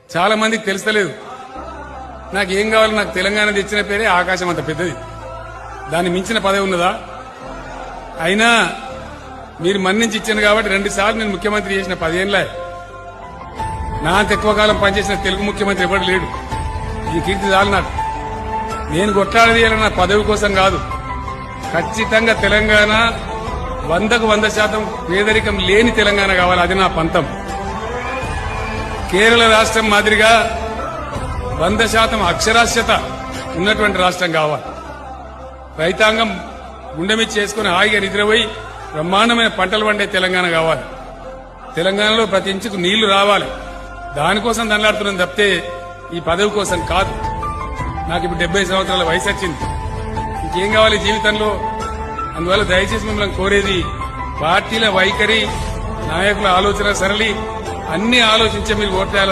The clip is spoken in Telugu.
చాలా మందికి తెలుస్తలేదు. నాకేం కావాలి, నాకు తెలంగాణ తెచ్చిన పేరే ఆకాశం అంత పెద్దది, దాన్ని మించిన పదవి ఉన్నదా? అయినా మీరు మన్నించి ఇచ్చాను కాబట్టి 2 సార్లు నేను ముఖ్యమంత్రి చేసిన 10 ఏళ్ళే. నా అంత ఎక్కువ కాలం పనిచేసిన తెలుగు ముఖ్యమంత్రి ఎవరు లేడు. ఈ కీర్తి చాలు నాకు. నేను కొట్లాడేది నా పదవి కోసం కాదు. ఖచ్చితంగా తెలంగాణ 100కు 100% పేదరికం లేని తెలంగాణ కావాలి. అది నా పంతం. కేరళ రాష్ట్రం మాదిరిగా 100% అక్షరాస్యత ఉన్నటువంటి రాష్ట్రం కావాలి. రైతాంగం గుండెమిచ్చి చేసుకుని హాయిగా నిద్రపోయి బ్రహ్మాండమైన పంటలు పండే తెలంగాణ కావాలి. తెలంగాణలో ప్రతి ఇంచుకు నీళ్లు రావాలి. దానికోసం దండలాడుతున్నాం తప్పితే ఈ పదవి కోసం కాదు. నాకు ఇప్పుడు 70 సంవత్సరాల వయసు వచ్చింది. ఇంకేం కావాలి జీవితంలో? అందువల్ల దయచేసి మిమ్మల్ని కోరేది, పార్టీల వైఖరి, నాయకుల ఆలోచన సరళి అన్ని ఆలోచించే మీరు ఓట్లేయాలి.